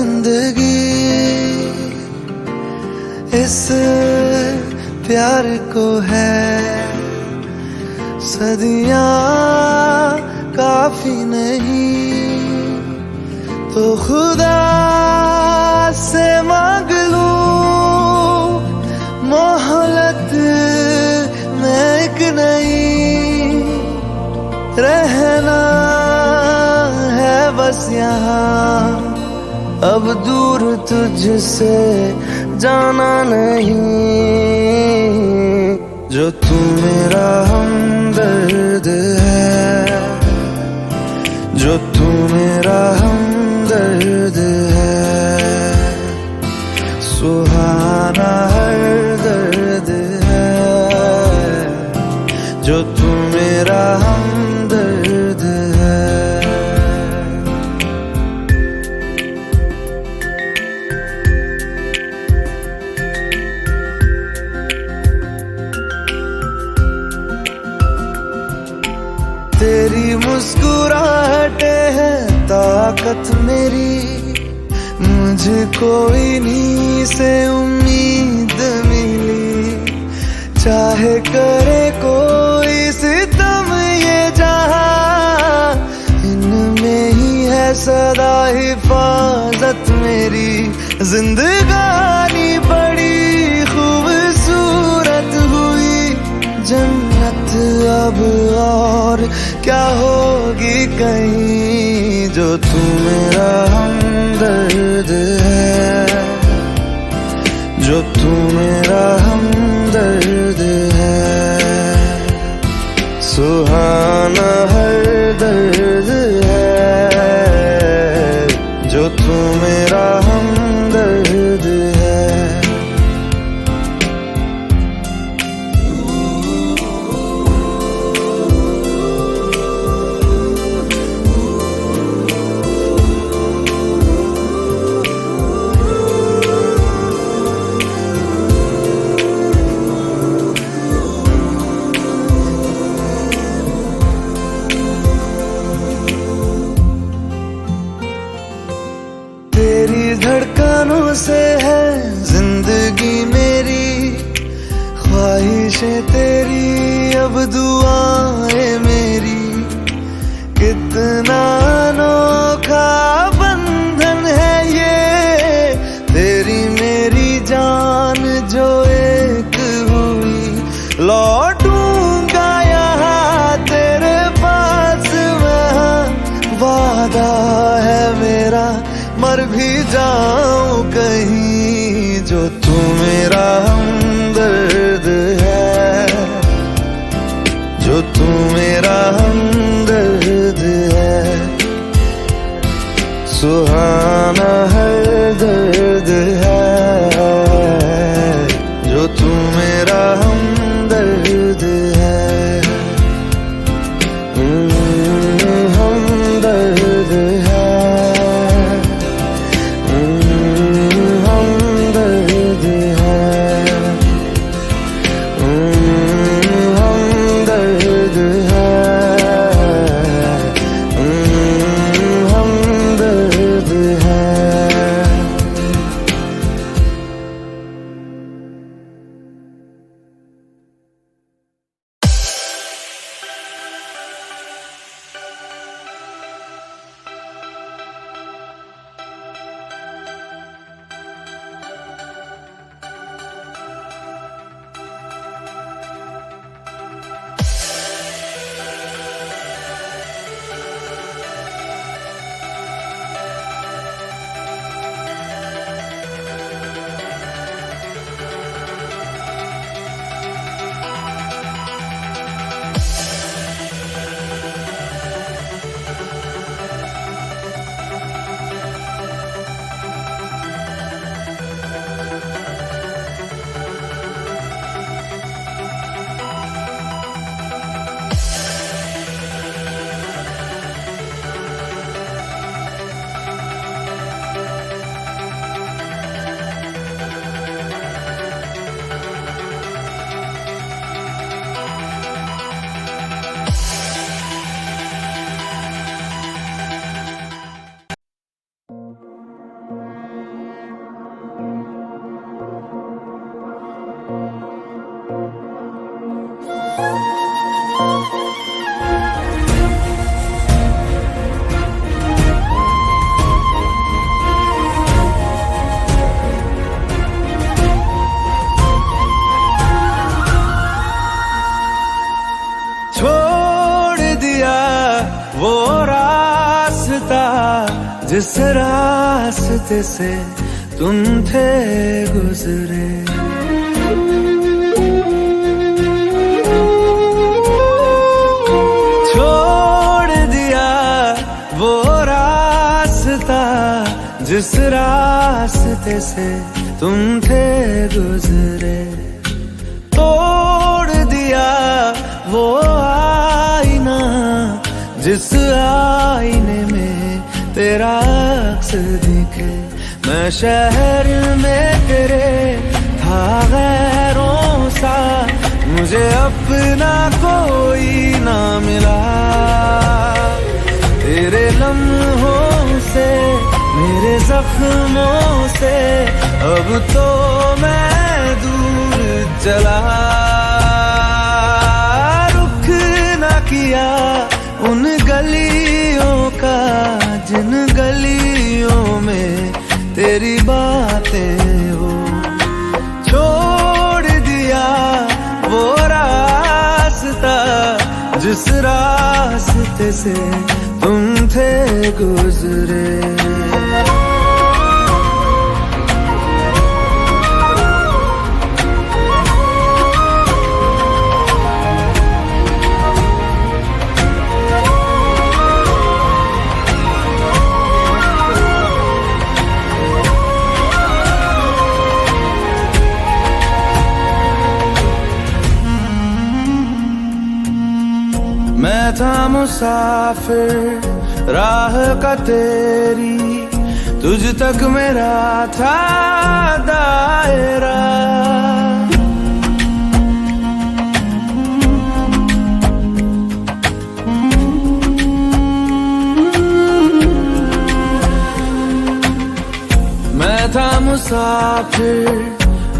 जिंदगी इस प्यार को है सदियां काफी नहीं तो खुदा से मांग लूं मोहलत में एक नहीं रहना है बस यहाँ अब दूर तुझसे जाना नहीं जो तू मेरा हमदर्द है जो तू मेरा हमदर्द है सुहाना हर दर्द है जो तू मेरा हमदर्द है। तेरी मुस्कुराहटे है ताकत मेरी मुझको इन्हीं से उम्मीद मिली चाहे करे कोई सितम ये जहां इनमें ही है सदा हिफाजत मेरी जिंदगानी बड़ी खूबसूरत हुई जन्नत अब और क्या होगी कहीं जो तू मेरा हमदर्द है जो तू मेरा हमदर्द है सुहाना हर दर्द है जो तू मेरा हमदर्द है। तेरी धड़कनों से है जिंदगी मेरी ख्वाहिशें तेरी अब दुआएं मेरी कितना अनोखा बंधन है ये तेरी मेरी जान जो एक हुई लौटूंगा यहाँ तेरे पास मैं वादा है मेरा मर भी जाऊं कहीं जो तू मेरा हमदर्द है जिस रास्ते से तुम थे गुजरे। छोड़ दिया वो रास्ता जिस रास्ते से तुम थे गुजरे। तोड़ दिया वो आईना जिस आईने में तेरा अक्स दिखे। मैं शहर में तेरे था गैरों सा, मुझे अपना कोई ना मिला। तेरे लम्हों से मेरे जख्मों से अब तो मैं दूर चला। रुख न किया उन गलियों का जिन गलियों में तेरी बातें हो। छोड़ दिया वो रास्ता जिस रास्ते से तुम थे गुजरे। मैं था मुसाफिर राह का तेरी, तुझ तक मेरा था दायरा। मैं था मुसाफिर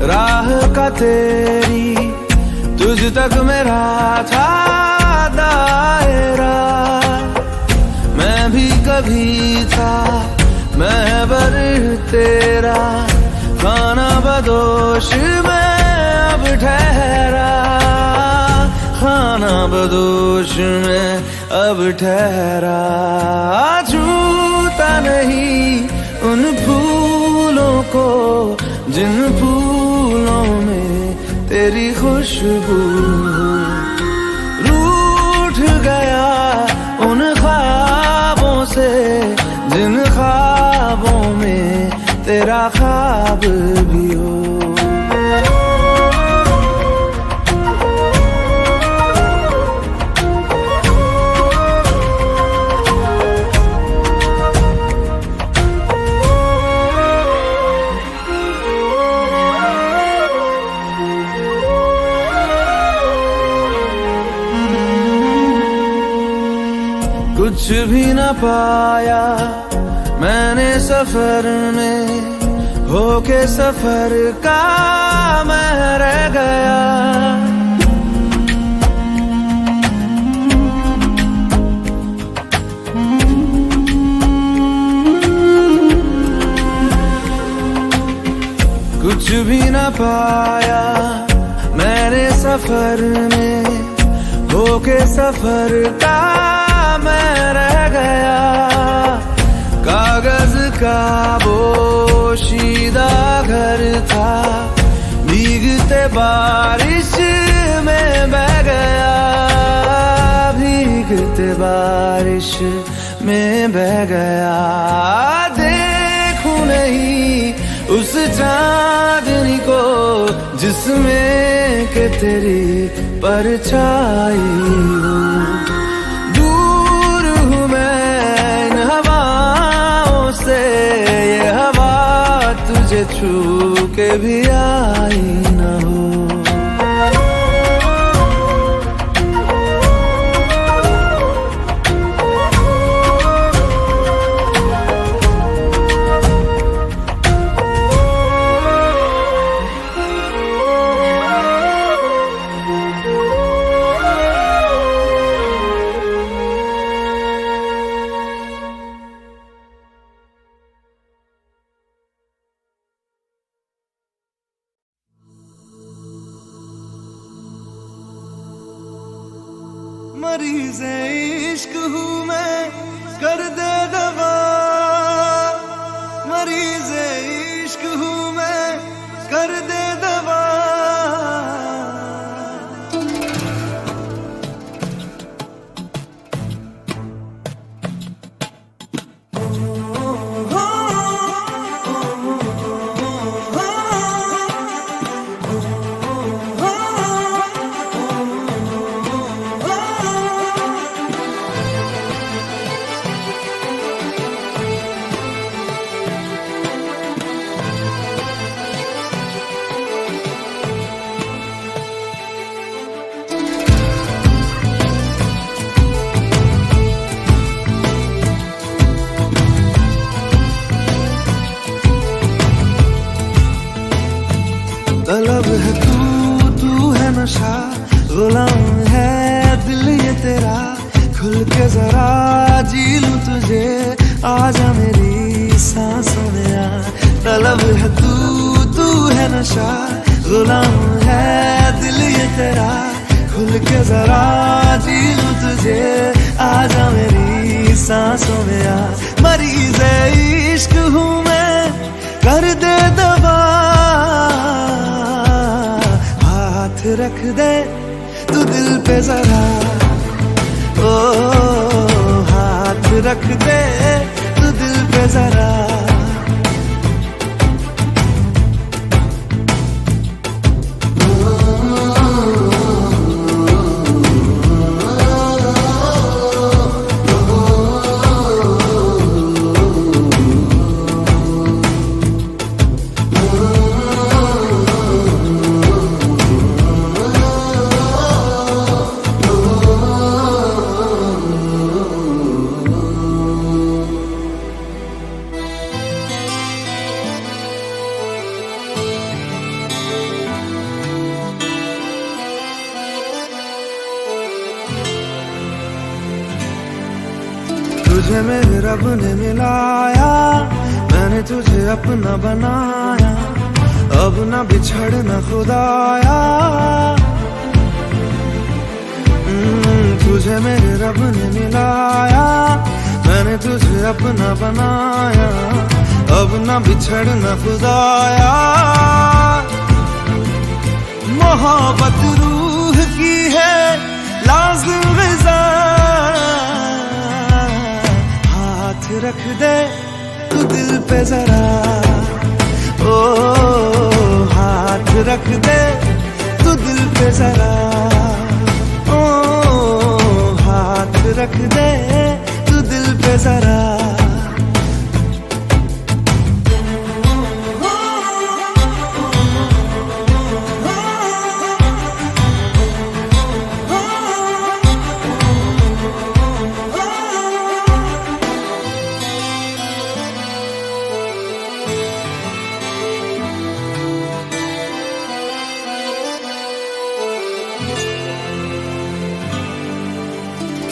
राह का तेरी, तुझ तक मेरा था दायरा। मैं भी कभी था महबर तेरा, खाना बदोश में अब ठहरा। खाना बदोश में अब ठहरा। छूता नहीं उन फूलों को जिन फूलों में तेरी खुशबू। रूठ गया उन ख्वाबों से जिन ख्वाबों में तेरा ख्वाब भी हो। कुछ भी न पाया मैंने सफर में, होके सफर का मैं रह गया। कुछ भी न पाया मैंने सफर में, होके सफर का मैं रह गया। कागज का बोशीदा घर था, भीगते बारिश में बह गया। भीगते बारिश में बह गया। देखूं नहीं उस चांदनी को जिसमें के तेरी परछाई हो। दूर हूँ मैं इन हवाओं से, ये हवा तुझे छू के भी आई न हो। मरीज़ इश्क हूँ मैं, कर दे दवा कर दे दवा। तलब है तू है नशा, गुलाम है दिल ये तेरा। खुल के जरा जी लूं तुझे, आजा मेरी सांसों में आ। तलब है तू है नशा, गुलाम है दिल ये तेरा। खुल के जरा जी लूं तुझे, आजा मेरी सांसों में आ। मरीज इश्क हूँ मैं, कर दे दवा। हाथ रख दे तू दिल पे जरा, ओ हाथ रख दे तू दिल पे जरा। तुझे मेरे रब ने मिलाया, मैंने तुझे अपना बनाया। अब ना बिछड़ना खुदाया, तुझे मेरे रब ने मिलाया। मैंने तुझे अपना बनाया, अब ना बिछड़ना खुदाया। मोहब्बत रूह की है लाज़िम ग़िज़ा। हाथ रख दे तू दिल पे जरा, ओ हाथ रख दे तू दिल पे जरा। ओ हाथ रख दे तू दिल पे जरा।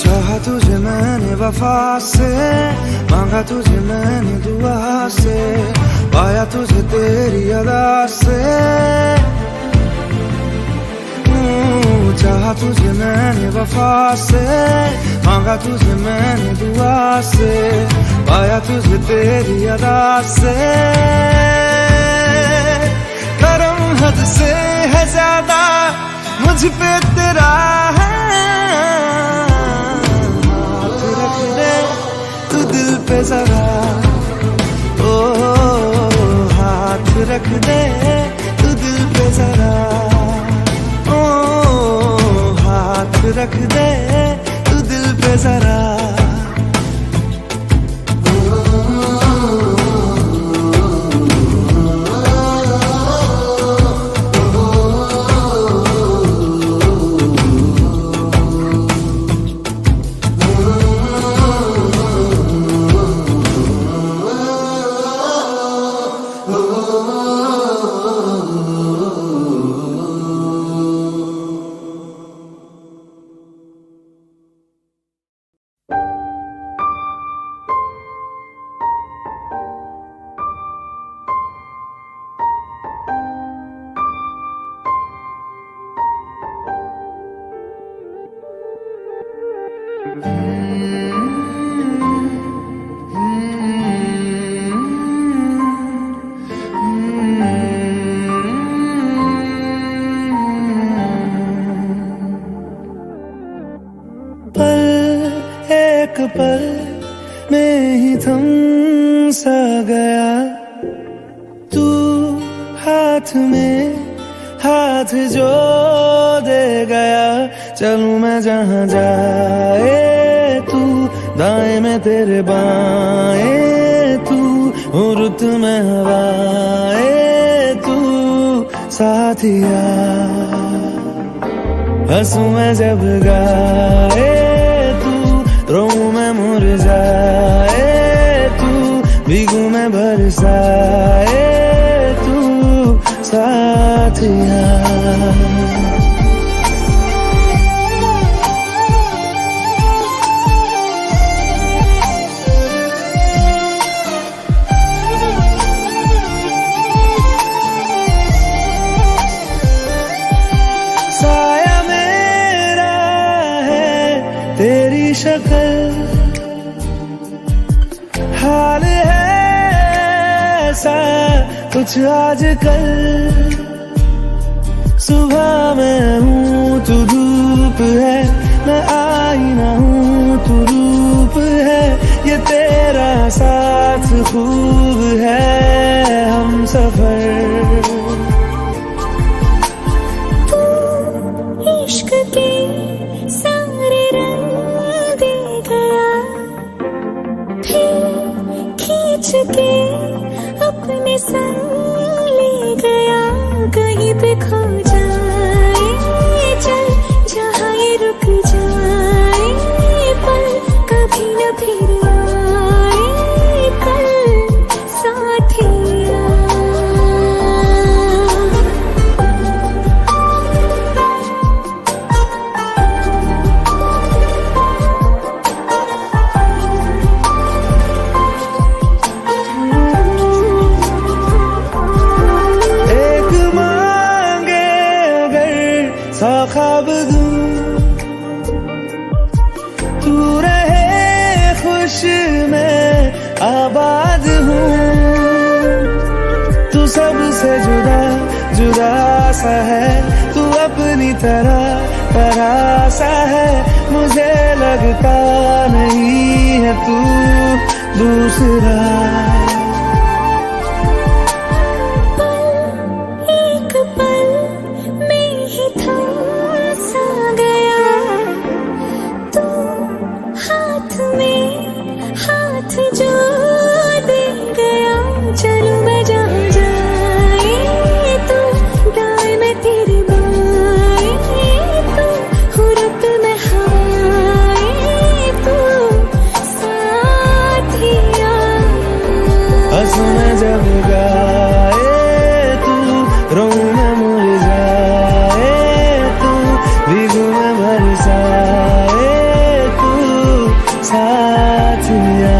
चाहा तुझे मैंने वफा से, मांगा तुझे मैंने दुआ से। पाया तुझे तेरी अदा से, चाहा तुझे मैंने वफा से। मांगा तुझे मैंने दुआ से, पाया तुझे तेरी अदा से। करम हद से है ज्यादा मुझ पे तेरा है। दिल पे जरा, ओ हाथ रख दे तू दिल पे जरा। ओ हाथ रख दे तू दिल पे जरा। थम सा गया, तू हाथ में हाथ जो दे गया, चलूं मैं जहां जाए तू, दाएं में तेरे बाएं तू, रुत में हवाएं तू साथिया, हंसू मैं जब गाए तू, रोऊं मैं मुरझाए तू, भीगू मैं बरसाए तू साथिया। साया मेरा है तेरी शक्ल, हाल है ऐसा कुछ आजकल, सुबह मैं हूँ तू धूप है, मैं आईना हूँ तू रूप है, ये तेरा साथ खूब है हम सफर। इश्क के सारे रंग दे गया, फिर खींच के अपने संग ले गया, कहीं पे खो जाए चल जहाँ ये रुक जाए, पल कभी न फिर आए कल साथिया। सा ख्वाब दूं तू रहे खुश मैं आबाद हूँ, तू सबसे जुदा जुदा सा है, तू अपनी तरह सा है, मुझे लगता नहीं है तू दूसरा। हाथ जो दे गया, चलूं मैं जहाँ जाए तू, दाएं में तेरे बाएं तू, हुरत में हवाएं तू साथिया, हंसू मैं जब गाए तू, रोऊं मैं मुरझाए तू, भीगू मैं बरसाए तू साथिया।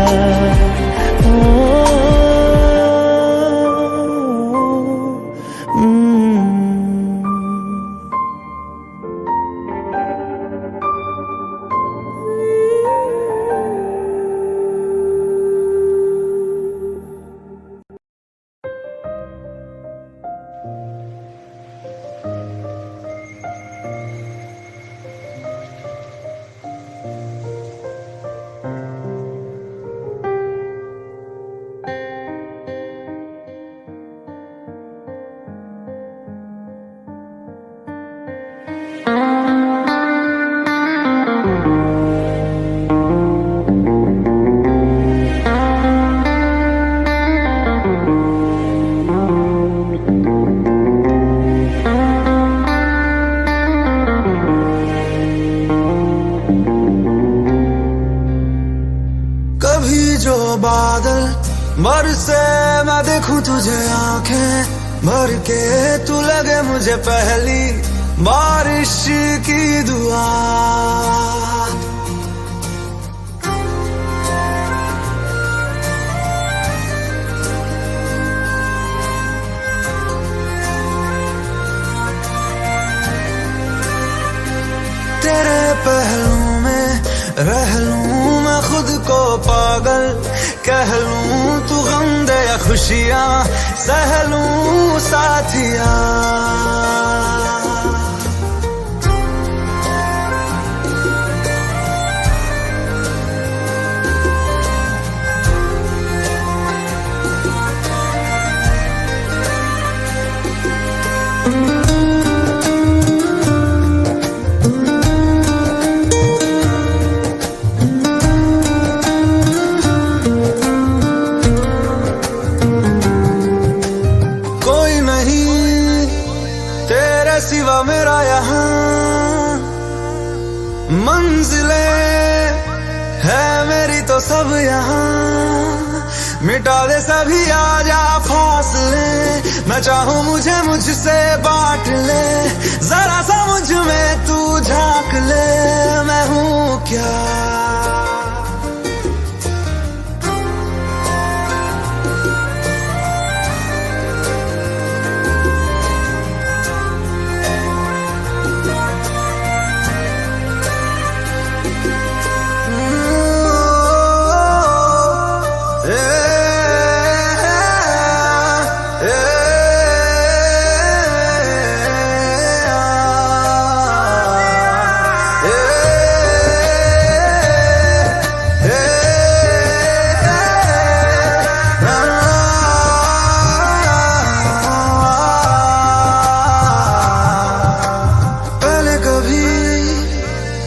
कभी जो बादल बरसे मैं देखूं तुझे आंखें भर के, तू लगे मुझे पहली बारिश की दुआ। तेरे पहलू में रह लूं मैं खुद को पागल, कह लूं तू गम दे या खुशियां सह लूं साथिया। कोई नहीं तेरे सिवा मेरा यहाँ, मंजिलें है मेरी तो सब यहाँ, मिटा दे सभी आजा फासले, मैं चाहूँ मुझे मुझसे बांट ले, जरा सा मुझ में तू झांक ले, मैं हूँ क्या।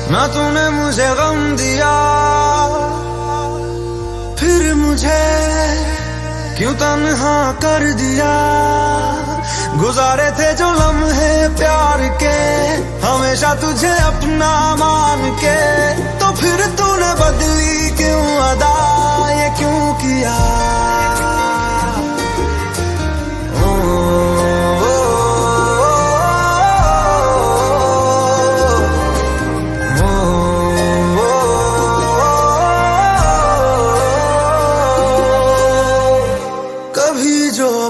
ना तूने मुझे गम दिया, फिर मुझे क्यों तन्हा कर दिया। गुजारे थे जो लम्हे प्यार के, हमेशा तुझे अपना मान के, तो फिर तूने बदली क्यों अदा, ये क्यों किया।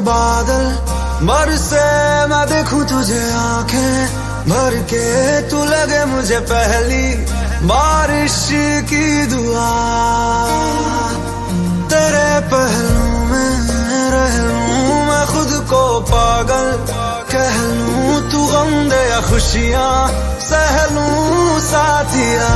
बादल बरसे मैं देखूं तुझे आंखें भर के, तू लगे मुझे पहली बारिश की दुआ। तेरे पहलू में रह लूं मैं खुद को पागल कह लूं, तू गम दे या खुशियां सह लूं साथिया।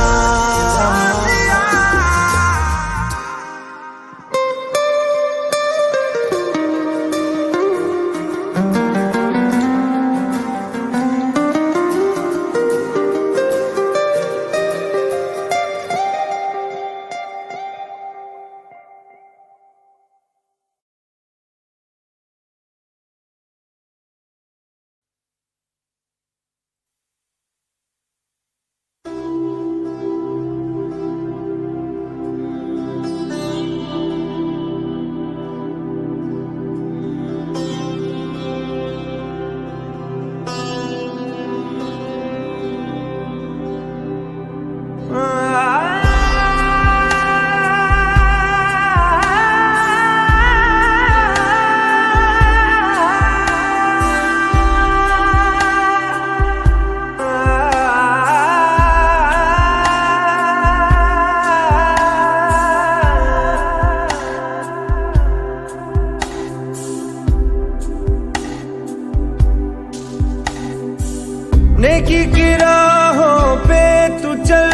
नेकी की राहों पे तू चल,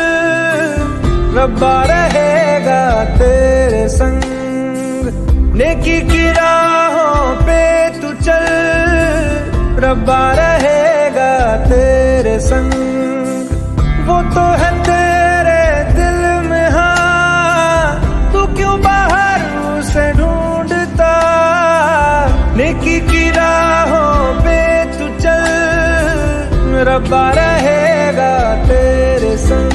रब्बा रहेगा तेरे संग। नेकी की राहों पे तू चल, रब्बा रहेगा तेरे संग। वो तो है तेरे दिल में, हाँ तू क्यों बाहर उसे ढूंढता। नेकी की राहों पे तू चल, रब्बा रहेगा तेरे संग।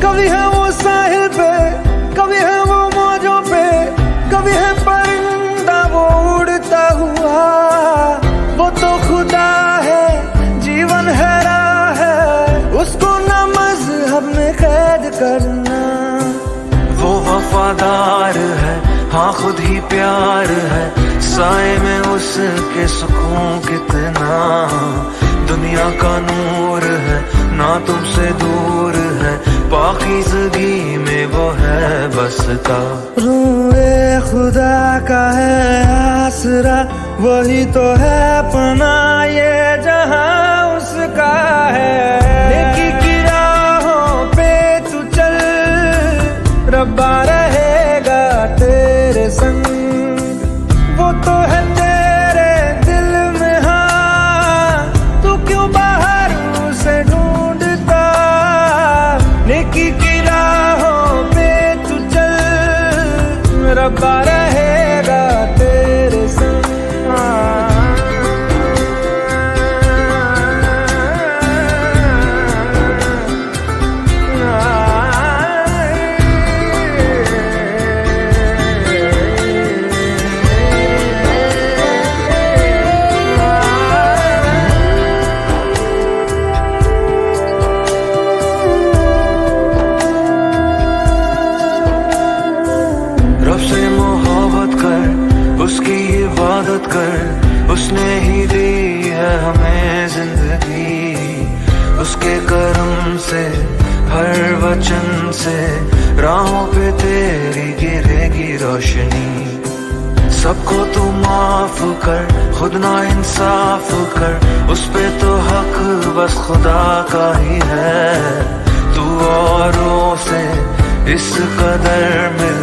कभी है वो साहिल पे, कभी है वो मौजों पे, कभी है परिंदा वो उड़ता हुआ। वो तो खुदा है, जीवन है राह है, उसको न मजहब में कैद करना। वो वफादार है, हाँ खुद ही प्यार है, साए में उसके सुकून कितना। दुनिया का नूर है, ना तुमसे दूर है, पाकीज़गी में वो है बस। वास्ता। रोए खुदा का है आसरा, वही तो है पना ये जहां उसका है। नेकी की राहों पे तू चल, रब्बा रहेगा तेरे संग। वो तो है तेरे दिल में, हाँ तू क्यों बाहर उसे ढूंढता। नेकी की राहों पे तू चल, रब्बा रहेगा तेरे संग। रब से मोहब्बत कर, उसकी इबादत कर, उसने ही दी है हमें जिंदगी। उसके करम से हर वचन से राहों पे तेरी गिरेगी रोशनी। सबको तू माफ कर, खुद ना इंसाफ कर, उस पे तो हक बस खुदा का ही है। तू औरों से इस कदर मिल,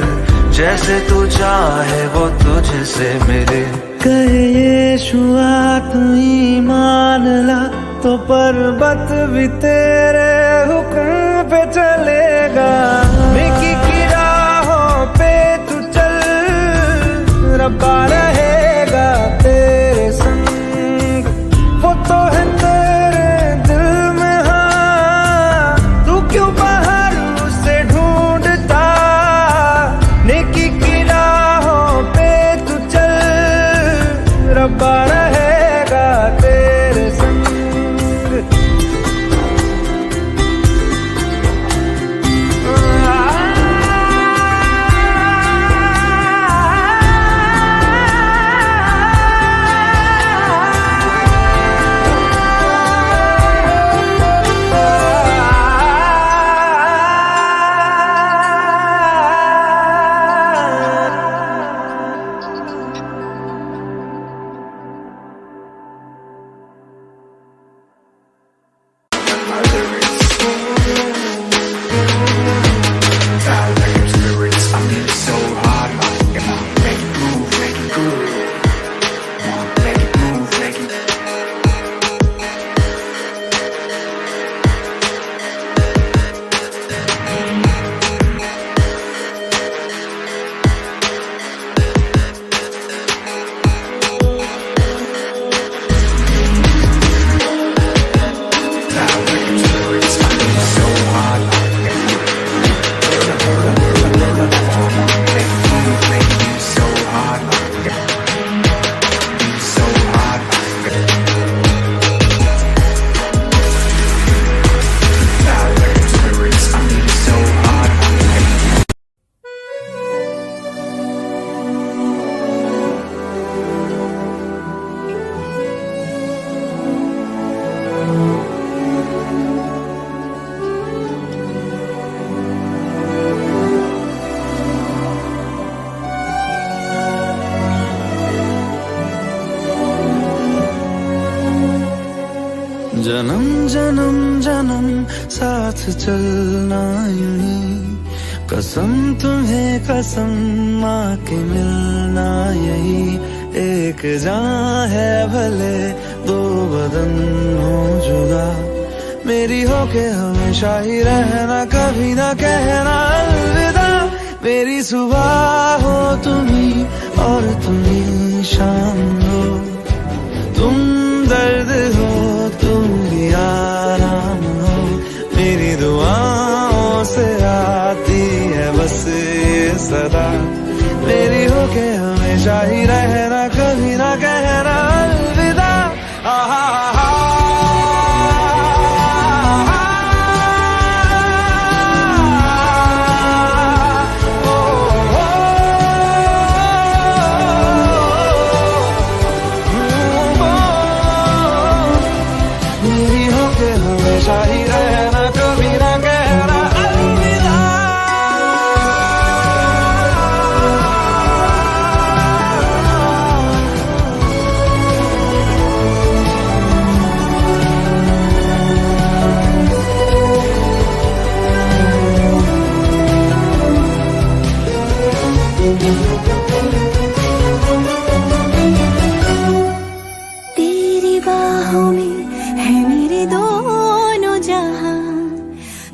जैसे तू चाहे वो तुझसे मिले। कहे यीशुआ तू ईमान ला, तो पर्वत भी तेरे हुक्म पे चलेगा। नेकी की राहों पे तू चल, रब्बा रहेगा तेरे संग। वो तो है तेरे दिल में, हाँ तू क्यों बाहर उसे ढूंढता। नेकी की राहों पे तू चल, रब्बा रहेगा तेरे संग। जन्म जन्म जन्म साथ चलना यूं ही, कसम तुम्हें कसम माँ के मिलना यही। एक जान है भले दो बदन हो जुदा, मेरी होके हमेशा ही रहना, कभी ना कहना अलविदा। मेरी सुबह हो तुम्ही और तुम्ही शाम हो, तुम दर्द हो तुम भी आराम हो। मेरी दुआओं से आती है बस ये सदा, मेरी होके हमेशा ही रहना, कभी ना कहना अलविदा। हमेशा ही रहना, कभी ना कहना अलविदा। तेरी बाहों में है मेरे दोनों जहां,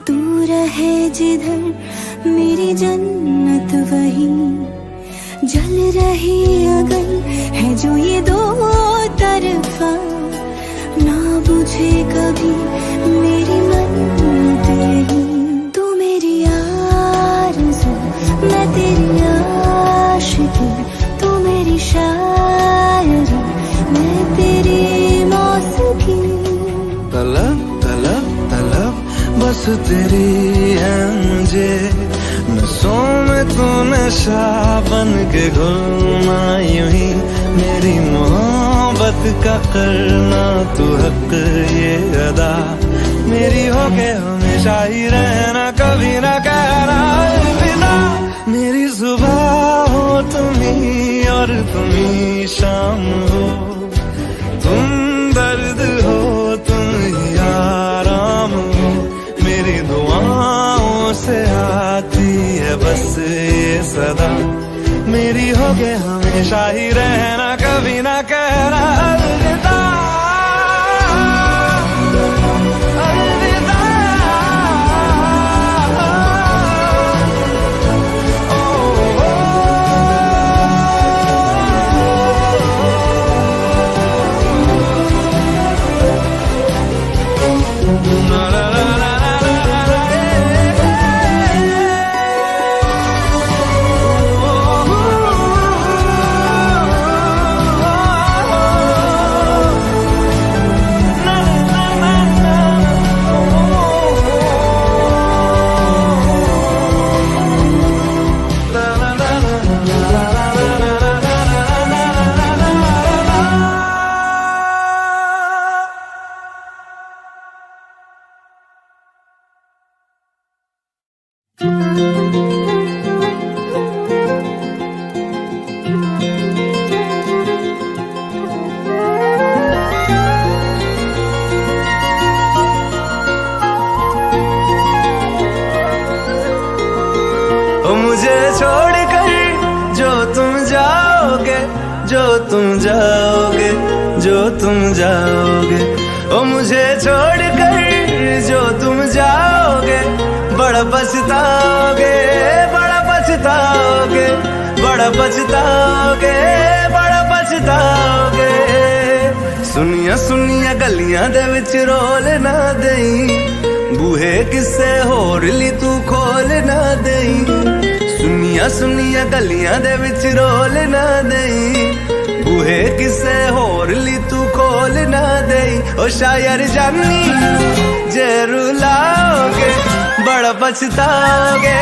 तू रहे जिधर मेरी जन्नत वहीं, जल रही अगर है जो ये दो तरफा, ना बुझे कभी मेरी मन्नत यही। तू मेरी आरज़ू मैं तेरी आशिकी, तू मेरी शायरी मैं तेरी मौसीकी। तलब तलब तलब बस तेरी है मुझे, नसों में तू नशा बन के घुलना यूं ही, मेरी मोहब्बत का करना तू हक ये अदा, मेरी होके हमेशा ही रहना, कभी ना कहना अलविदा। मेरी सुबह हो तुम ही और तुम ही शाम हो, तुम दर्द हो तुम ही आराम हो, मेरी दुआओं से आती है बस ये सदा, मेरी होके हमेशा ही रहना, कभी ना कहना अलविदा। मुझे छोड़कर जो तुम जाओगे, जो तुम जाओगे, जो तुम जाओगे, ओ मुझे छोड़कर जो तुम जाओगे, बड़ा पछताओगे, बड़ा पछताओगे, बड़ा पछताओगे, बड़ा पछताओगे। सुनिया सुनिया गलियां दे विच रोल ना देई, बूहे किसे होर ली तू खोल ना देई, सुनिया सुनिया गलियां दे विच रोल ना देई, बूहे किसे होर ली तू खोल ना देई। ओ शायर जानी जे रुलाओगे, बड़ा पछताओगे,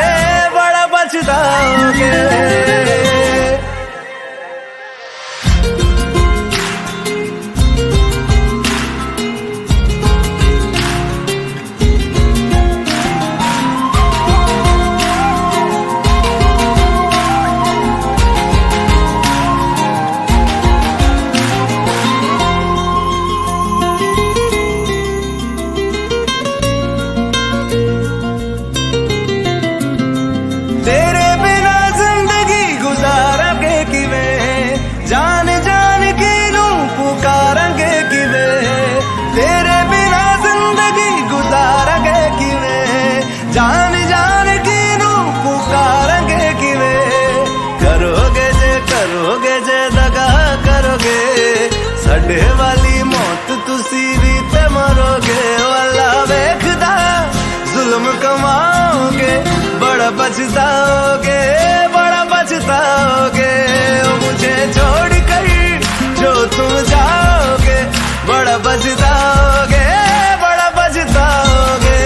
बड़ा पछताओगे। जान जान की नू पुकारेंगे किवे, करोगे जे दगा करोगे, साडे वाली मौत तुसी भी ते मरोगे। वाला वेखदा जुल्म कमाओगे, बड़ा पछताओगे, बड़ा पछताओगे। मुझे छोड़ कर जो तुम जाओगे, बड़ा पछताओगे, बड़ा पछताओगे।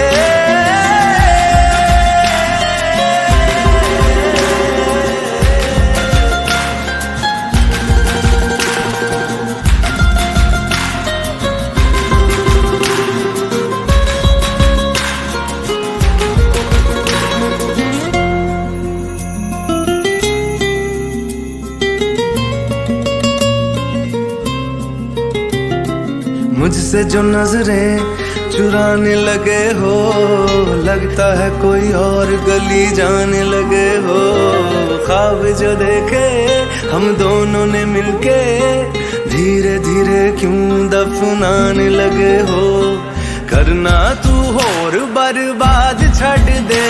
मुझसे जो नजरें चुराने लगे हो, लगता है कोई और गली जाने लगे हो। ख्वाब जो देखे हम दोनों ने मिलके, धीरे धीरे क्यों दफनाने लगे हो। करना तू होर बर्बाद छड़ दे,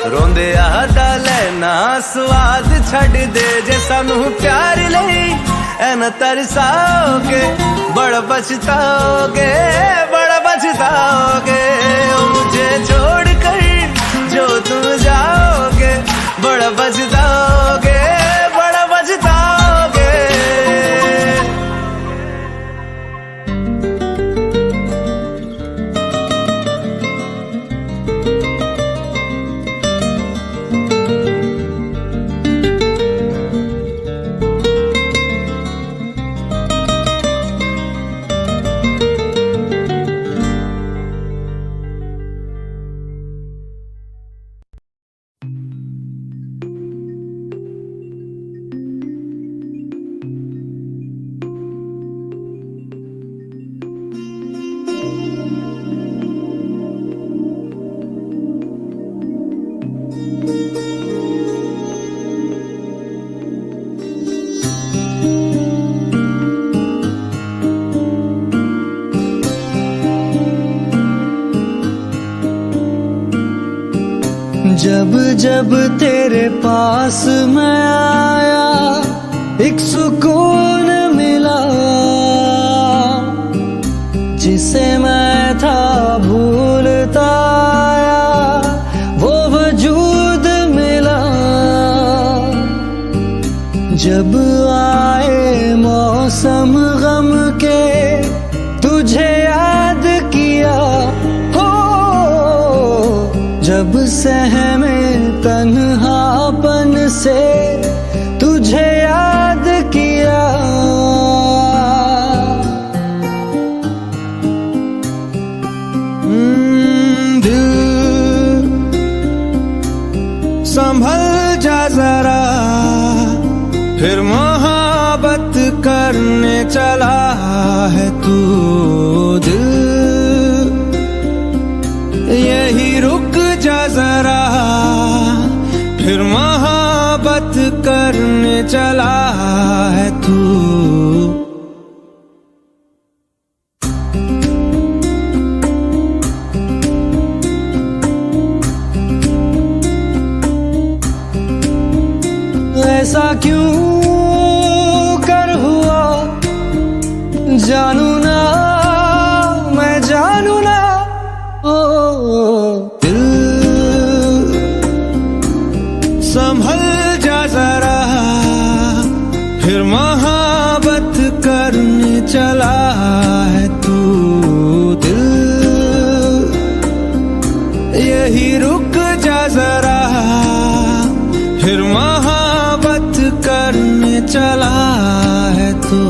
रोंदे आदा लेना स्वाद छड़ दे। जे सानू प्यार लई ऐना तरसाओगे, बड़ा पछताओगे, बड़ा पछताओगे। मुझे छोड़ कर जो तुम जाओगे, बड़ा पछताओगे, बड़ा पछताओगे। जब जब तेरे पास मैं आया, एक सुकून मिला जिसे मैं था भूलता आया, वो वजूद मिला। जब आए मौसम गम के, तुझे याद किया हो। जब सहमे तन्हापन से, तुझे याद किया। दिल संभल जा जरा, फिर मोहब्बत करने चला है तू। दिल यही रुक जा जरा, फिर मोहब्बत करने चला है तू। ऐसा क्यों कर हुआ, जानू ना मैं जानू ना। दिल संभल जा जरा, फिर मोहब्बत करने चला है तू। दिल यही रुक जा जरा, फिर मोहब्बत करने चला है तू।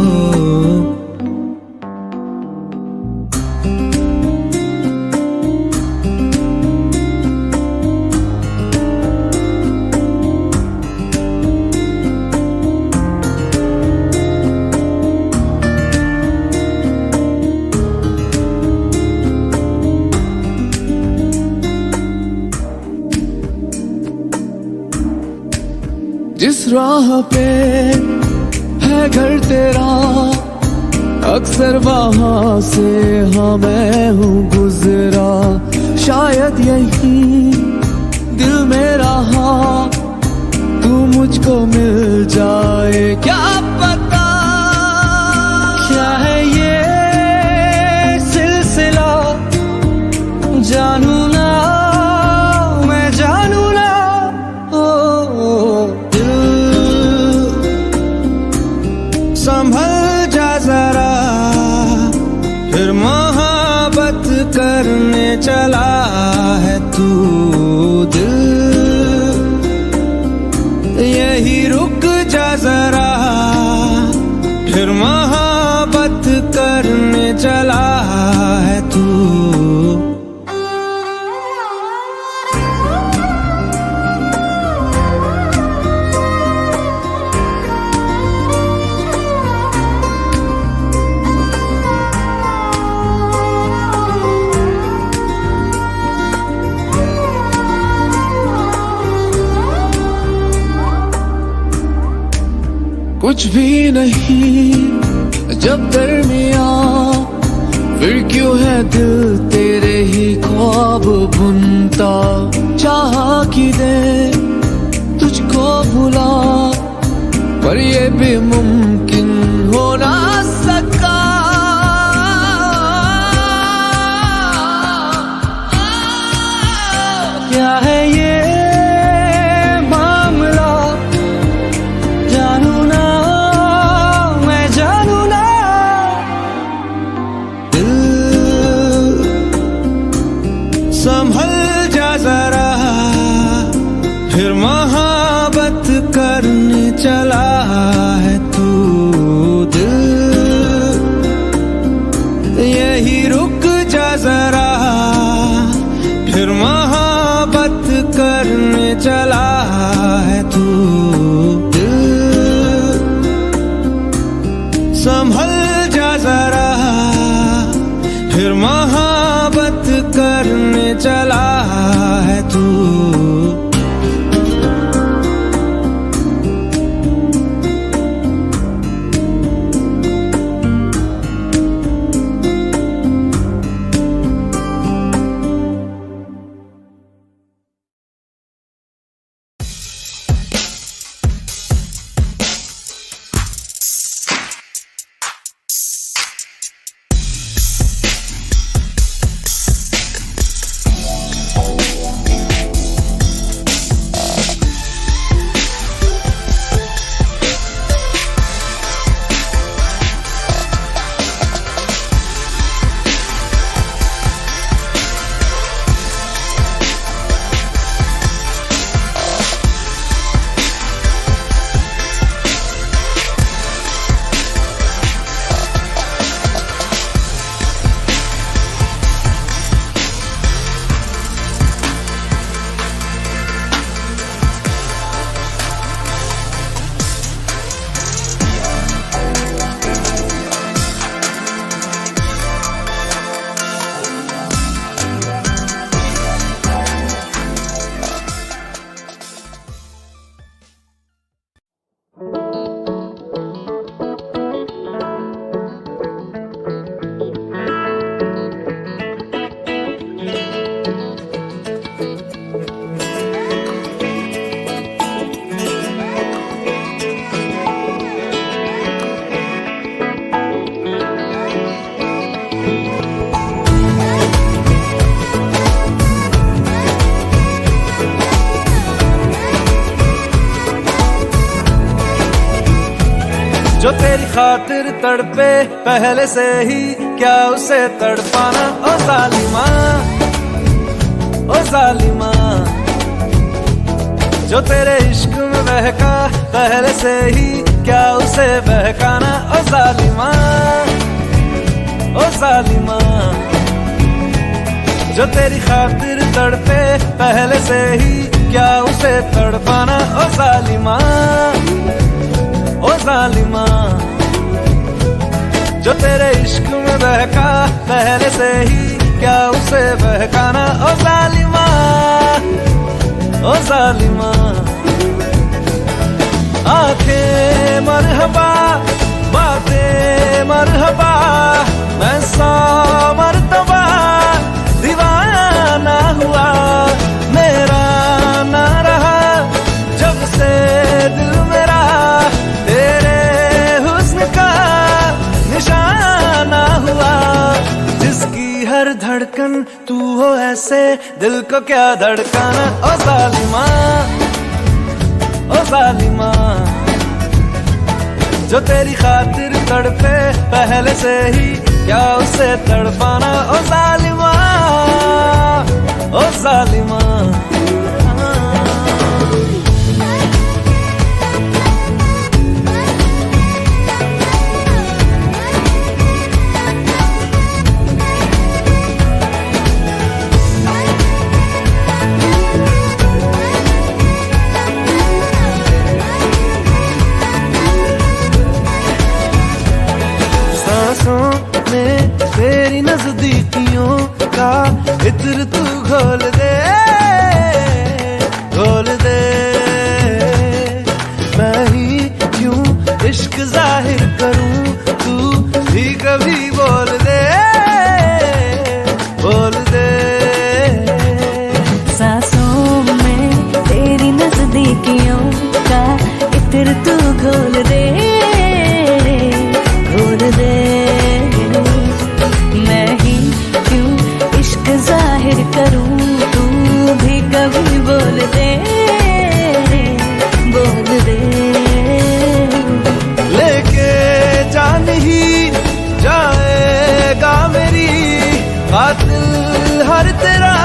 जिस राह पे है घर तेरा, अक्सर वहां से हाँ मैं हूँ गुजरा। शायद यही दिल मेरा हाँ, तू मुझको मिल जाए। क्या पता क्या है ये सिलसिला, जानू ना मैं जानू ना। संभल जा जरा, फिर मोहब्बत करने चला है तू। दिल यही रुक जा जरा, फिर मोहब्बत करने चला है तू। कुछ भी नहीं जब दरमिया, फिर क्यों है दिल तेरे ही ख्वाब बुनता। चाहा कि दे तुझको भुला, पर ये भी मुमकिन हो ना सका। क्या है ये मामला, जानू ना मैं जानू ना। दिल संभल जा जरा, फिर मोहब्बत करने चला है तू। दिल यही रुक जा जरा, फिर मोहब्बत करने चला है तू। दिल संभल जा जरा, फिर मोहब्बत करने चला है तू। जो तेरी खातिर तड़पे पहले से ही, क्या उसे तड़पाना। ओ जालिमा, ओ जालिमा, जो तेरे इश्क में बहका पहले से ही, क्या उसे बहकाना। ओ जालिमा, ओ जालिमा, जो तेरी खातिर तड़पे पहले से ही, क्या उसे तड़पाना। ओ जालिमा, ओ जालिमा, जो तेरे इश्क में बहका पहले से ही, क्या उसे बहकाना। ओ जालिमा, ओ जालिमा, आंखें मरहबा बातें मरहबा, मैं 100 मरतबा दीवाना हुआ। मेरा ना रहा जब से दिल मेरा, तेरे हुस्न का निशाना हुआ। जिसकी हर धड़कन तू हो ऐसे, दिल को क्या धड़काना। ओ जालिमा, ओ जालिमा, जो तेरी खातिर तड़पे पहले से ही, क्या उसे तड़पाना। ओ जालिमा, ओ जालिमा। में तेरी नजदीकियों का इत्र तू घोल दे। खातिर तू घोल दे, घोल दे। मैं ही क्यों इश्क जाहिर करूं, तू भी कभी बोल दे, बोल दे। लेके जान ही जाएगा मेरी कातिल हर तेरा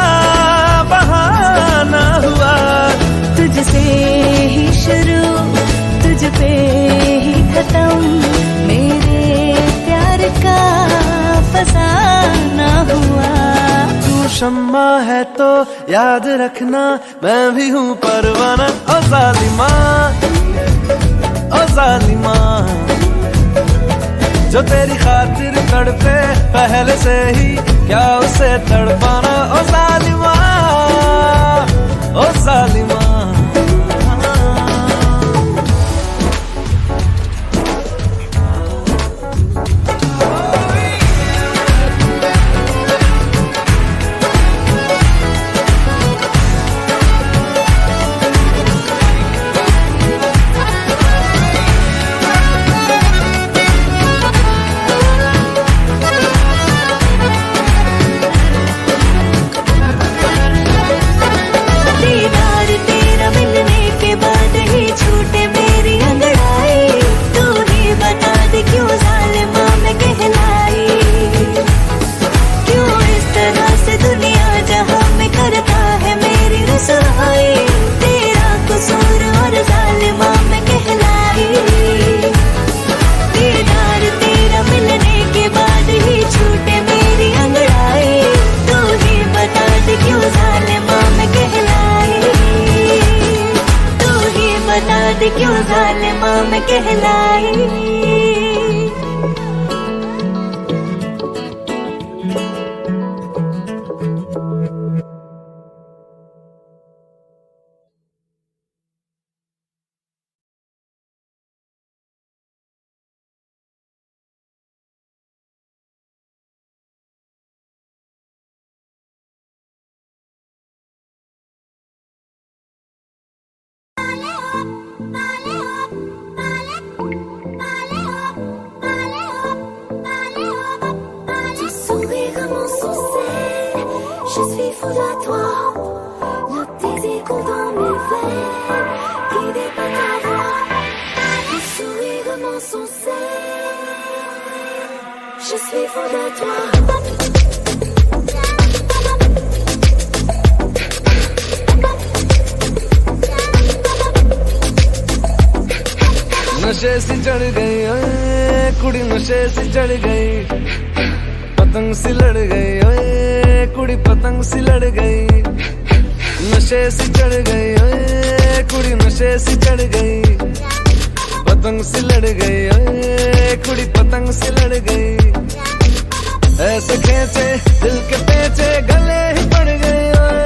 बहाना हुआ। तुझसे ही शुरू, तुझ पे ही खत्म, मेरे प्यार का फसाना हुआ। तू शम्मा है तो याद रखना, मैं भी हूँ परवाना। ओ जालिमा, ओ जालिमा, जो तेरी खातिर तड़पे पहले से ही, क्या उसे तड़पाना। ओ जालिमा, ओ जालिमा। क्यों जालिमा मैं कहलाई। Je suis fou de toi, le désir coule dans mes veines, guidé par ta voix, le sourire m'insensé. Je suis fou de toi. नशे सी चढ़ गई ओए कुड़ी, नशे सी चढ़ गई, पतंग सी लड़ गई ओए कुड़ी, पतंग सी लड़ गई। नशे सी चढ़ गई ओए कुड़ी, नशे सी चढ़ गई, पतंग सी लड़ गई ओए कुड़ी, पतंग सी लड़ गई। ऐसे खेचे दिल के पेचे गले ही पड़ गए ओए,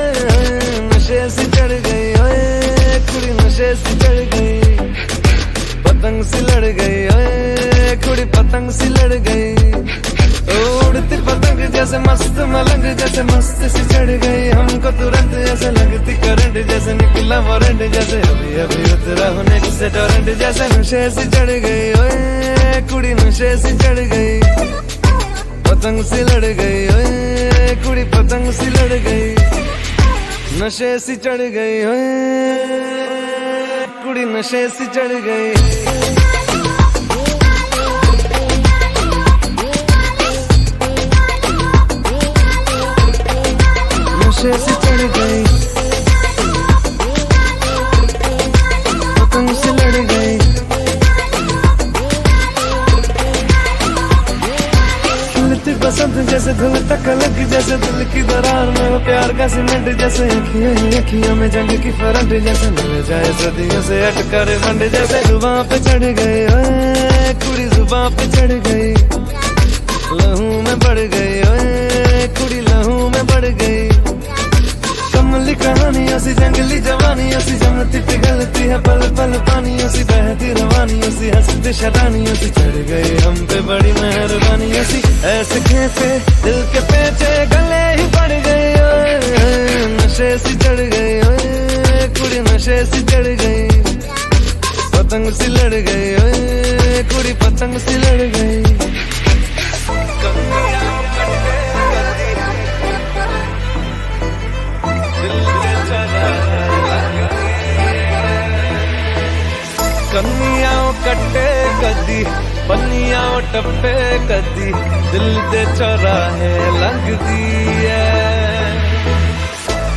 नशे सी चढ़ गई ओए कुड़ी, नशे सी चढ़ गई, पतंग सी लड़ गई ओए कुड़ी, पतंग सी लड़ गई। उड़ती पतंग जैसे मस्त मलंग, जैसे मस्त सी चढ़ गई हमको तुरंत, जैसे लगती करंट, जैसे निकला वारंट, जैसे अभी अभी उतरा होने से टोरेंट, जैसे नशे सी चढ़ गई ओए कुड़ी, नशे सी चढ़ गई, पतंग सी लड़ गई ओए कुड़ी, पतंग सी लड़ गई। नशे सी चढ़ गई ओए कुड़ी, नशे सी चढ़ गई। नशे से चढ़ गई, पतंग से लड़ गई। खिलती बसंत जैसे धुल तक लग, जैसे दिल की दरार में वो प्यार का सीमेंट, जैसे अखियों ही अखियों में जंग की फरंट, जैसे मिल जाए सदियों से अटका रे मंड, जैसे जुबां पे चढ़ गई ओए कुड़ी, जुबां पे चढ़ गई, लहू में बढ़ गई ओए कुड़ी, लहू में बढ़ गई। कमली कहानियों सी जंगली जवानियों सी, जमती पिघलती है पल पल पानियों सी, बहती रवानियों सी, हंसती शरानियों सी, चढ़ गई हम पे बड़ी मेहरबानियों सी। ऐसे खेचे दिल के पेचे गले ही पड़ गए ओए, नशे सी चढ़ गई ओए कुड़ी, नशे सी चढ़ गई, पतंग सी लड़ गई, ओए कुड़ी पतंग सी लड़ गई। कन्नियां कट्टे कदी, पन्नियां टप्पे कदी, दिल दे चौराहे लगदी है।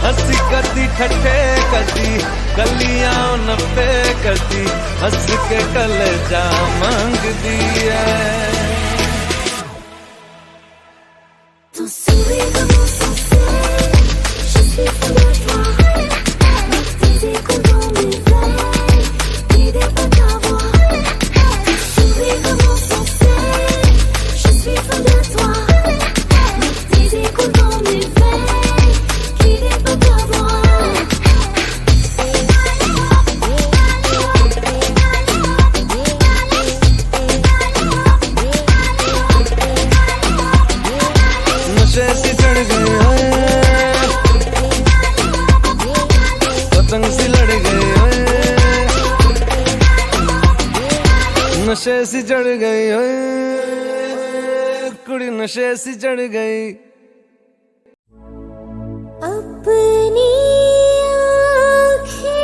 हंसी कदी ठट्ठे कदी, गलियां नप्पे कदी, हंस के कलेजा मांगदी है। Ton sourire commence sans cesse, je suis fou de toi. Avec tes échos dans mes veines, l'idée pas ta voix. Ton sourire commence sans cesse, je suis fou de toi. Avec tes échos dans mes veines, l'idée pas ta voix. नशे सी चढ़ गई, पतंग सी लड़ गई, नशे सी चढ़ गई, कुड़ी नशे सी चढ़ गई। अपनी आँखें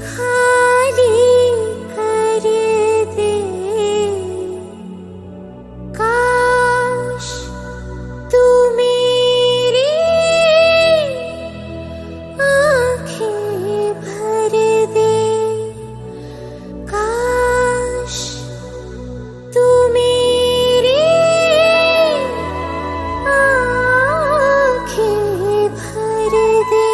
खाली कर दे, काश तू मेरी आँखें भर दे, काश तू मेरी आँखें भर दे।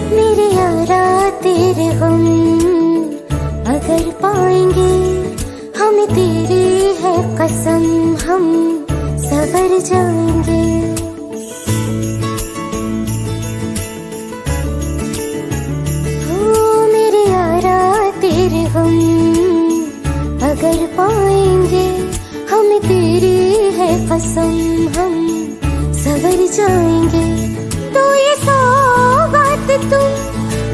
मेरे यारा तेरे गम अगर पाएंगे, हमें तेरी है कसम, हम सवर जाएंगे। ओ मेरे यारा तेरे गम अगर पाएंगे, हमें तेरी है कसम, हम सवर जाएंगे। तो ये सौगात तुम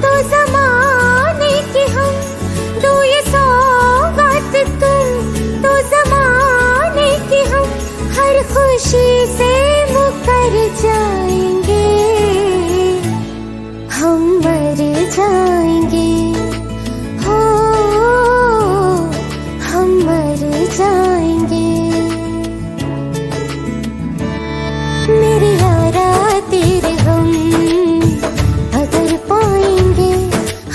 तो ज़माने की हम, तो ये सौगात तुम तो ज़माने की हम, हर खुशी से मुकर जाएंगे, हम मर जाएंगे, हो हम मर जाएंगे। मेरे यारा तेरे गम अगर पाएंगे,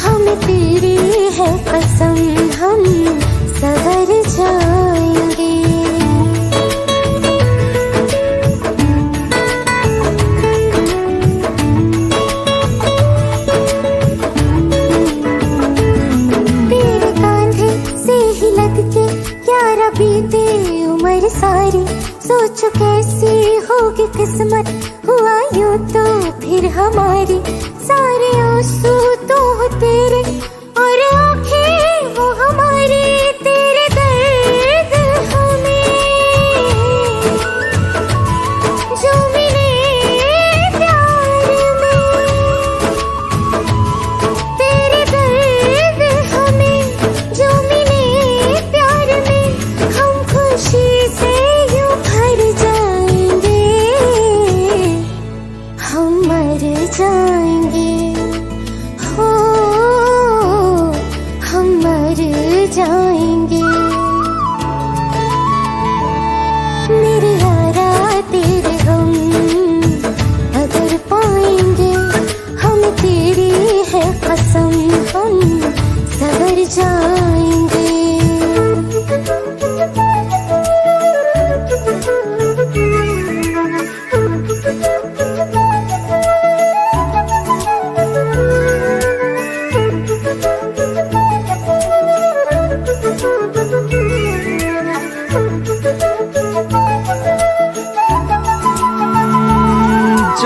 हमें तेरी है कसम, हम सवर जाएंगे। तेरे कांधे से ही लग के यारा बीते उम्र सारी, सोचो कैसी होगी किस्मत, हुआ यूं तो फिर हमारी। सारे आंसू तो हो तेरे और आंखें वो हमारी, तेरे दर्द हमें जो मिले प्यार में, तेरे दर्द हमें जो मिले प्यार में, हम खुशी से यूं भर जाएंगे, हम मर जाएंगे, हो हम मर जाएंगे। मेरे यारा तेरे गम अगर पाएंगे, हम तेरी है कसम, हम सवर जाएंगे।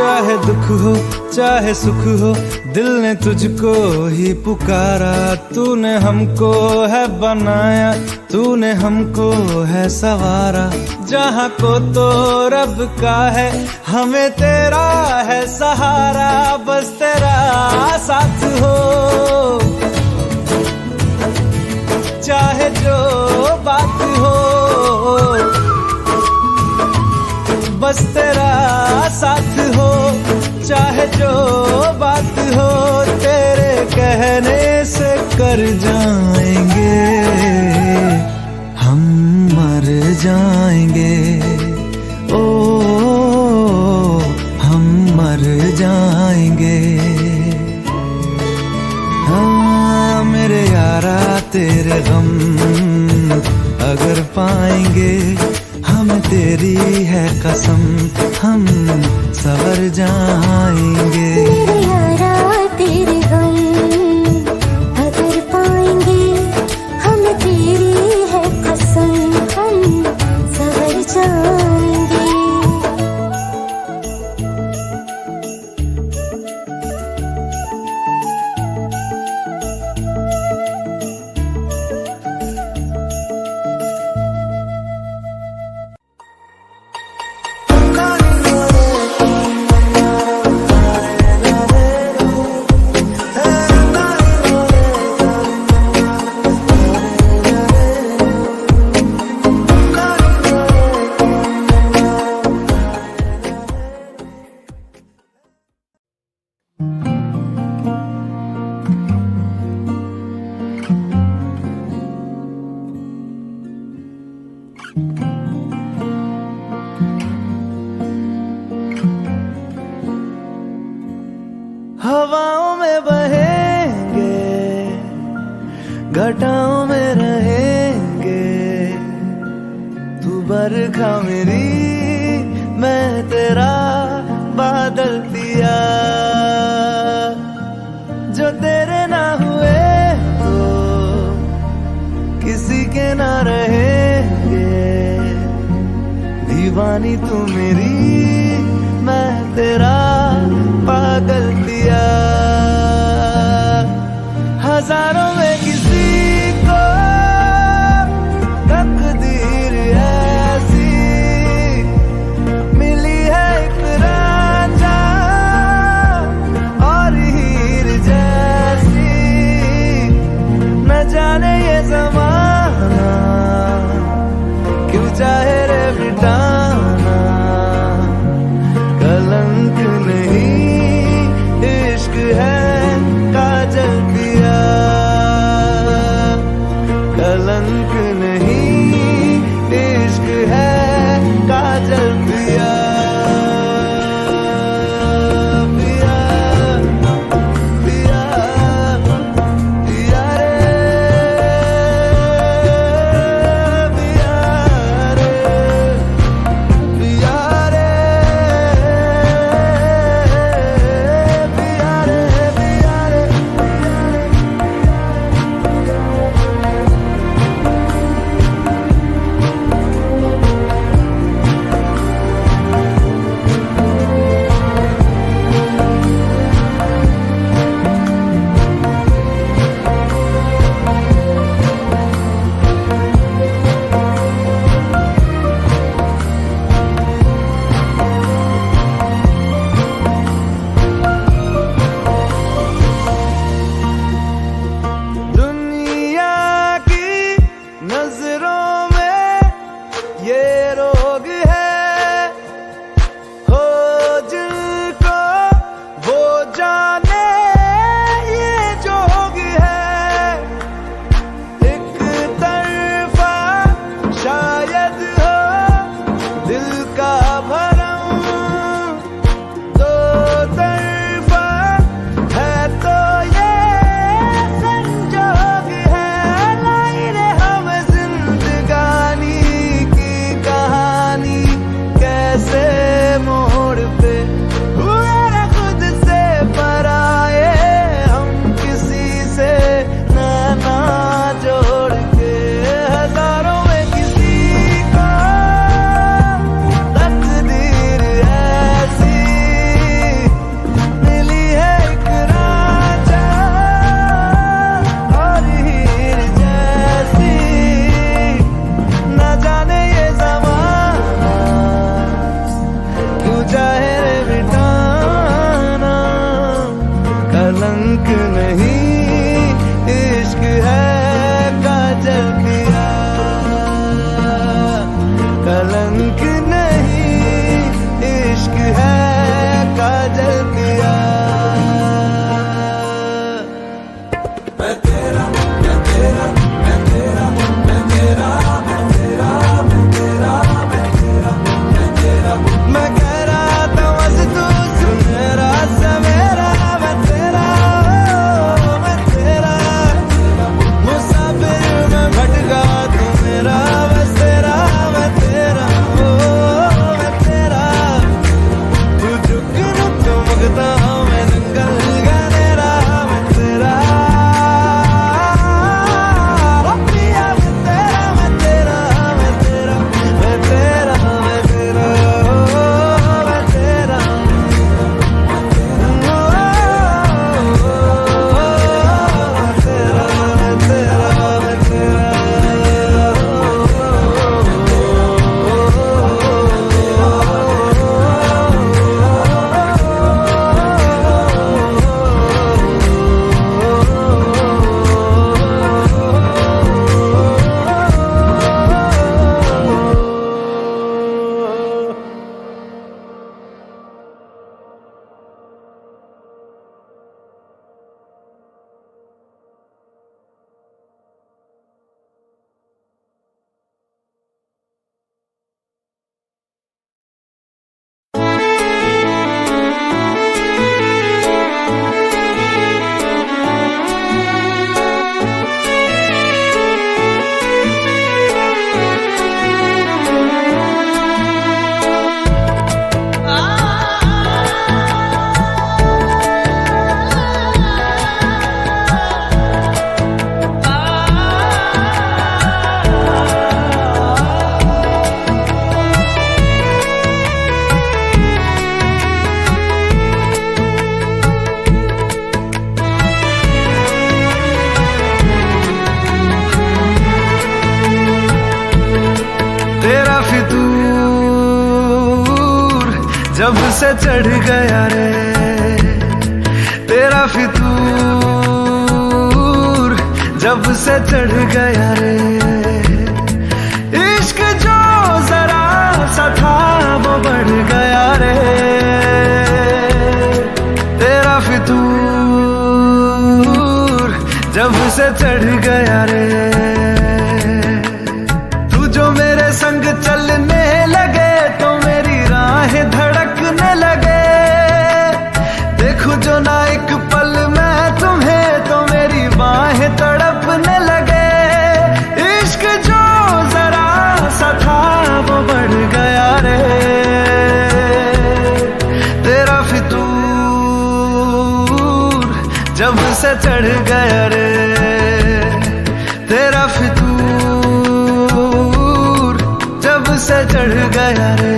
चाहे दुख हो चाहे सुख हो, दिल ने तुझको ही पुकारा। तूने हमको है बनाया, तूने हमको है सवारा। जहाँ को तो रब का है, हमें तेरा है सहारा। बस तेरा साथ हो, चाहे जो बात हो, बस तेरा साथ हो, चाहे जो बात हो। तेरे कहने से कर जाएंगे, हम मर जाएंगे। ओ हम मर जाएंगे। हाँ मेरे यारा तेरे गम अगर पाएंगे, हम तेरी है कसम, हम सवर जाएंगे। मेरे यारा तेरे गम अगर पाएंगे, हम तेरी है कसम, हम सवर जाएंगे। हवाओं में बहेंगे, घटाओं में रहेंगे। तू बरखा मेरी, मैं तेरा बादल दिया। जो तेरे ना हुए तो किसी के ना रहेंगे। दीवानी तू मेरी, मैं तेरा पागल दिया। हजारों में किसी को तकदीर ऐसी मिली है, एक रांझा और हीर जैसी। न जाने ये ज़माना क्यों चाहे रे मिटाना, कलंक नहीं, इश्क है काजल किया। कलंक नहीं, इश्क है काजल किया। मैं तेरा, मैं तेरा, मैं तेरा, मैं तेरा, मैं तेरा, मैं तेरा, मैं तेरा, मैं तेरा। मैं कह रहा था बस तू सुन मेरा सवेरा। मैं तेरा, मैं तेरा, मुसाफिर मैं भटका तू मेरा। बस तेरा, मैं तेरा, मैं तेरा। तू चुक रुक चमकता मैं जंगल का तेरा। मैं तेरा, पिया मैं तेरा, मैं तेरा, मैं तेरा, मैं तेरा, मैं तेरा, मैं तेरा, तेरा फितूर जब से चढ़ गया रे। तेरा फितूर जब से चढ़ गया रे। इश्क जो जरा सा था वो बढ़ गया रे। तेरा फितूर जब से चढ़ गया रे। संग चलने लगे तो मेरी राहें धड़कने लगे। देखूं जो ना एक पल मैं तुम्हें तो मेरी बाहें तड़पने लगे। इश्क जो जरा सा था वो बढ़ गया रे। तेरा फितूर जब से चढ़ गया रे। तेरा फितूर जब से चढ़ गया रे।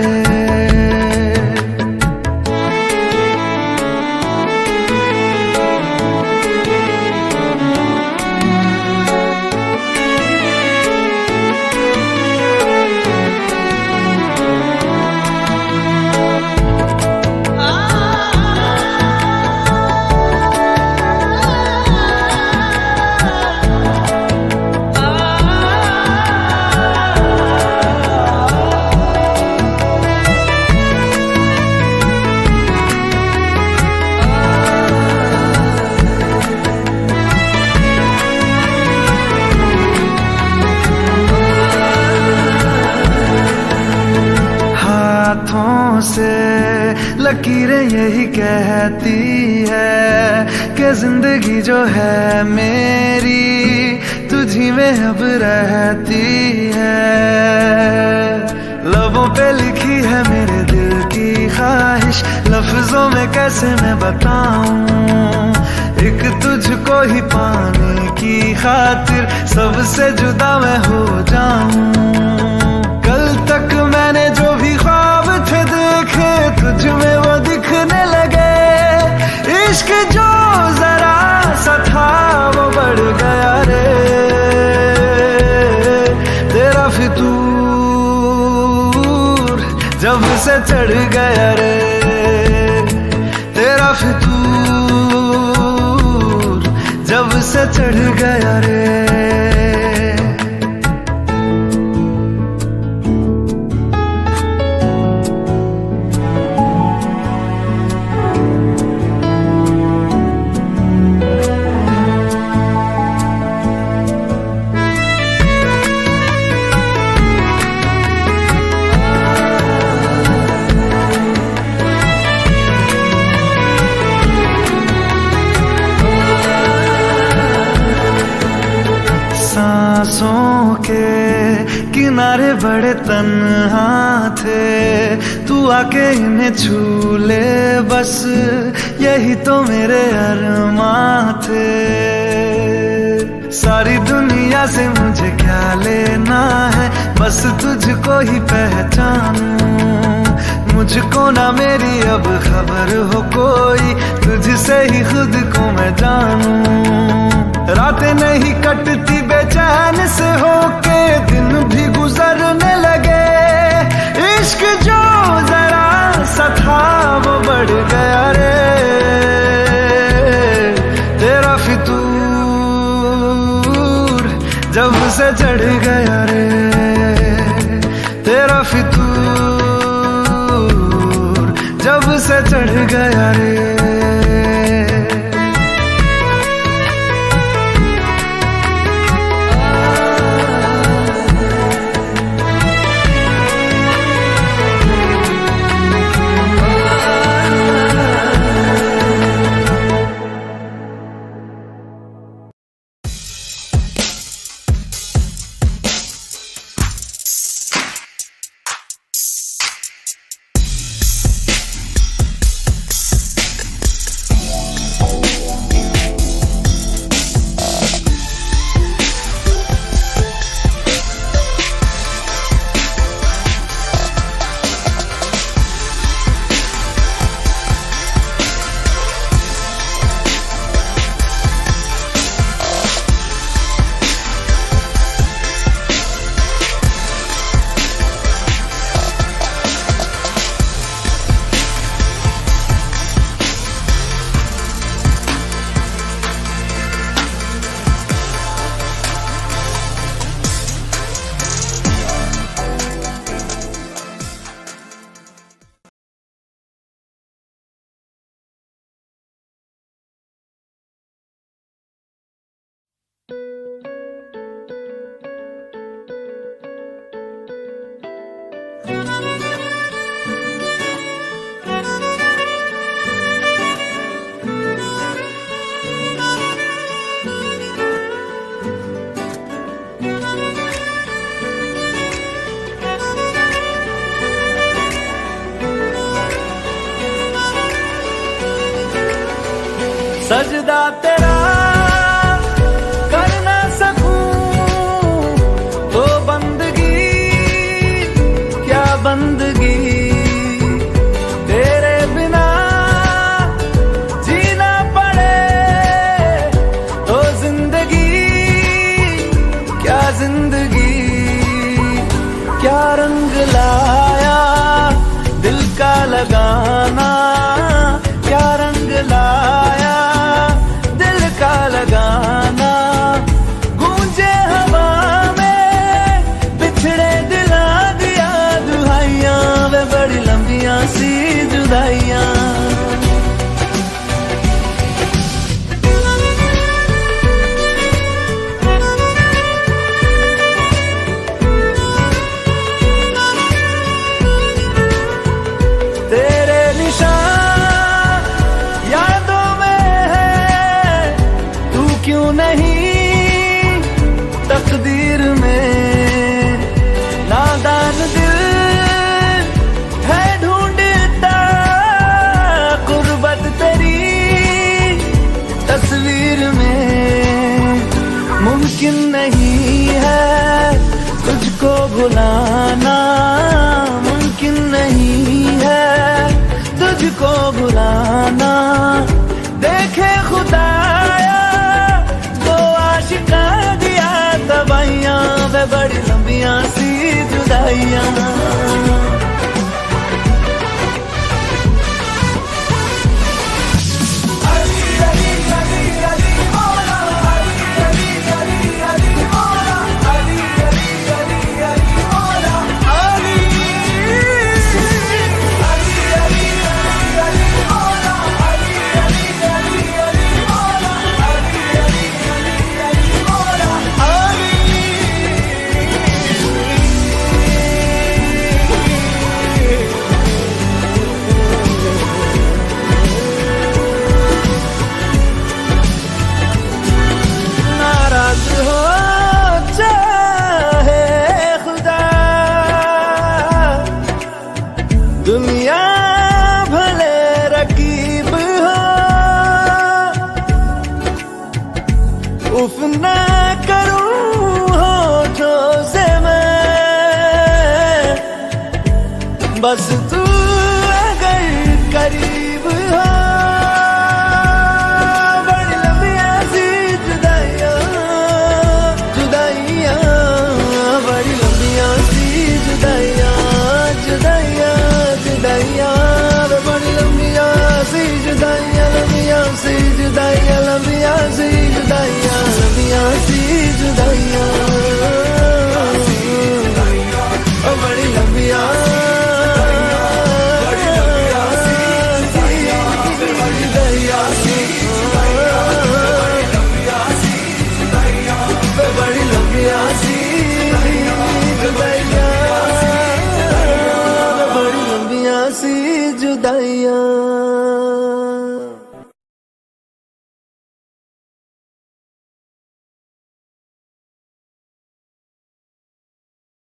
हाथों से लकीरें यही कहती है कि जिंदगी जो है मेरी तुझी में अब रहती है। लबों पे लिखी है मेरे दिल की ख्वाहिश, लफ्जों में कैसे मैं बताऊं। एक तुझको ही पाने की खातिर सबसे जुदा मैं हो जाऊं। कल तक मैंने जो भी ख्वाब थे देखे तुझ में वो दिखने लगे। इश्क जो जरा सा था वो बढ़ गया रे। तेरा फितूर जब से चढ़ गया रे। तेरा फितूर से चढ़ गया रे। सांसों के किनारे बड़े तन्हा थे, तू आके इन्हें छू ले बस, यही तो मेरे अरमां थे। सारी दुनिया से मुझे क्या लेना है, बस तुझको ही पहचानूं। मुझको ना मेरी अब खबर हो कोई, तुझसे ही खुद को मैं जानूं। रातें नहीं कटती बेचैन से होके, दिन भी गुजरने लगे। इश्क जो जरा सा था वो बढ़ गया रे। तेरा फितूर जब से चढ़ गया रे। तेरा फितूर जब से चढ़ गया रे। सजदा तेरा कर ना सकूं तो बंदगी क्या बंदगी। तेरे बिना जीना पड़े तो जिंदगी क्या जिंदगी। क्या रंग लाया दिल का लगाना, क्या रंग लाया का लगाना। गूंजे हवा में बिछड़े दिला दिया दुहाइयां, वे बड़ी लंबियां सी जुदाइयां। तेरे निशान यादों में है, तू क्यों नहीं तकदीर में। नादान दिल है ढूंढता गुर्बत तेरी तस्वीर में। मुमकिन नहीं है तुझको भुलाना, मुमकिन नहीं है तुझको भुलाना। देखे खुदाया तो आशिका दिया दवाइयां, वे बड़ी लंबियां सी जुदाइयां। अली अली अली अली मौला अली जुदाइयां लंबियां सी जुदाइयां लंबियां सी जुदाइयां ओ बड़ी लंबियां जुदाइयां